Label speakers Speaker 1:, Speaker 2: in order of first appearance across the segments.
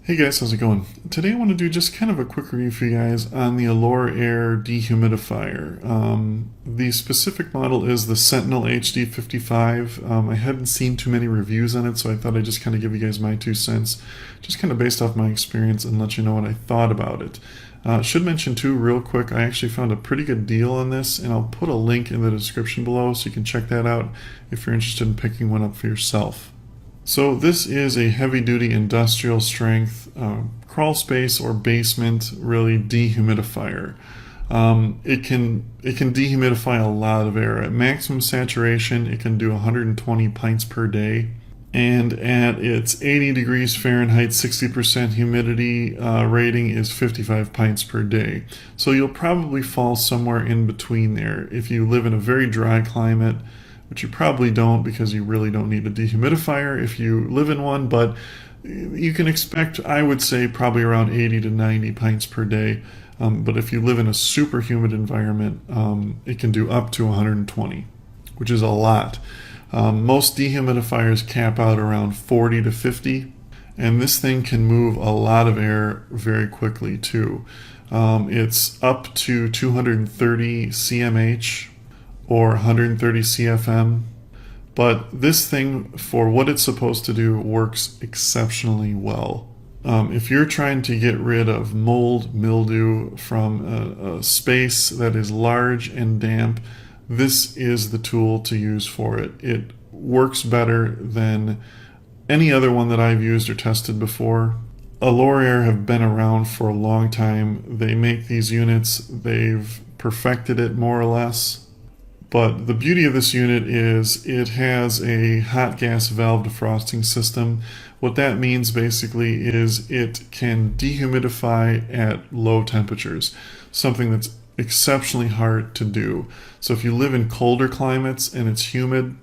Speaker 1: Hey guys, how's it going? Today I want to do just kind of a quick review for you guys on the Alorair dehumidifier. The specific model is the Sentinel HD55. I hadn't seen too many reviews on it, so I thought I'd just kind of give you guys my 2 cents, just kind of based off my experience and let you know what I thought about it. Should mention too, real quick, I actually found a pretty good deal on this, and I'll put a link in the description below so you can check that out if you're interested in picking one up for yourself. So this is a heavy-duty industrial strength crawl space or basement really dehumidifier. It can dehumidify a lot of air. At maximum saturation, it can do 120 pints per day. And at its 80 degrees Fahrenheit, 60% humidity rating is 55 pints per day. So you'll probably fall somewhere in between there. If you live in a very dry climate, which you probably don't because you really don't need a dehumidifier if you live in one, but you can expect, I would say, probably around 80 to 90 pints per day. But if you live in a super humid environment, it can do up to 120, which is a lot. Most dehumidifiers cap out around 40 to 50, and this thing can move a lot of air very quickly too. It's up to 230 cmh or 130 CFM, but this thing, for what it's supposed to do, works exceptionally well. If you're trying to get rid of mold, mildew from a space that is large and damp, this is the tool to use for it. It works better than any other one that I've used or tested before. Alorair have been around for a long time. They make these units, they've perfected it more or less. But the beauty of this unit is it has a hot gas valve defrosting system. What that means basically is it can dehumidify at low temperatures, something that's exceptionally hard to do. So if you live in colder climates and it's humid,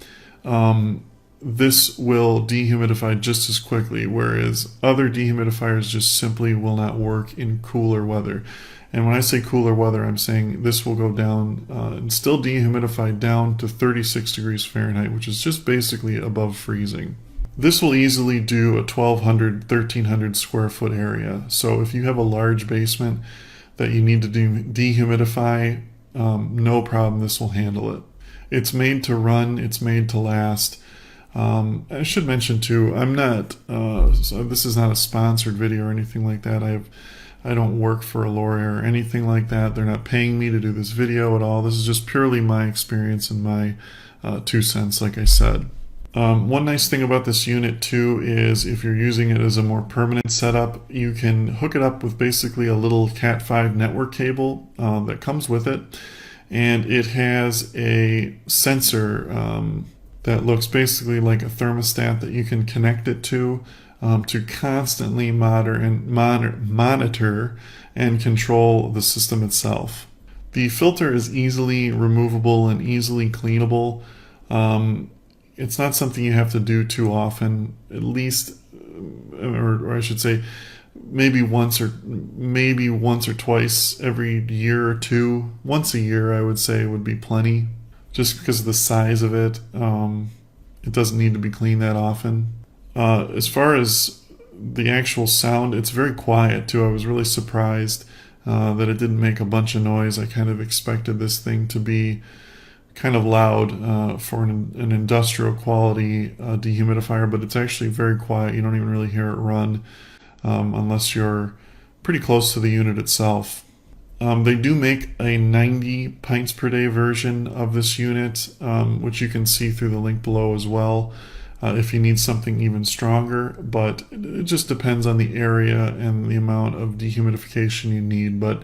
Speaker 1: this will dehumidify just as quickly, whereas other dehumidifiers just simply will not work in cooler weather. And when I say cooler weather, I'm saying this will go down and still dehumidify down to 36 degrees Fahrenheit, which is just basically above freezing. This will easily do a 1,200, 1,300 square foot area. So if you have a large basement that you need to dehumidify, no problem, this will handle it. It's made to run, it's made to last. I should mention too, I'm not, so this is not a sponsored video or anything like that. I don't work for Alorair or anything like that. They're not paying me to do this video at all. This is just purely my experience and my 2 cents, like I said. One nice thing about this unit too is if you're using it as a more permanent setup, you can hook it up with basically a little Cat5 network cable that comes with it. And it has a sensor that looks basically like a thermostat that you can connect it to constantly monitor and control the system itself. The filter is easily removable and easily cleanable. It's not something you have to do too often, at least, or I should say, maybe once or twice every year or two. Once a year, I would say, would be plenty, just because of the size of it. It doesn't need to be cleaned that often. As far as the actual sound, it's very quiet too. I was really surprised that it didn't make a bunch of noise. I kind of expected this thing to be kind of loud for an industrial quality dehumidifier, but it's actually very quiet. You don't even really hear it run unless you're pretty close to the unit itself. They do make a 90 pints per day version of this unit, which you can see through the link below as well. If you need something even stronger, but it just depends on the area and the amount of dehumidification you need. But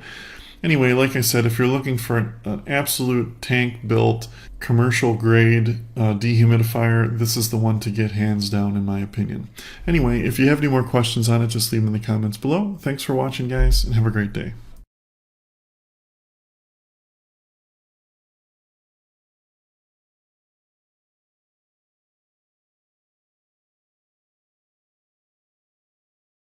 Speaker 1: anyway, like I said, if you're looking for an absolute tank-built, commercial-grade dehumidifier, this is the one to get hands down, in my opinion. Anyway, if you have any more questions on it, just leave them in the comments below. Thanks for watching, guys, and have a great day.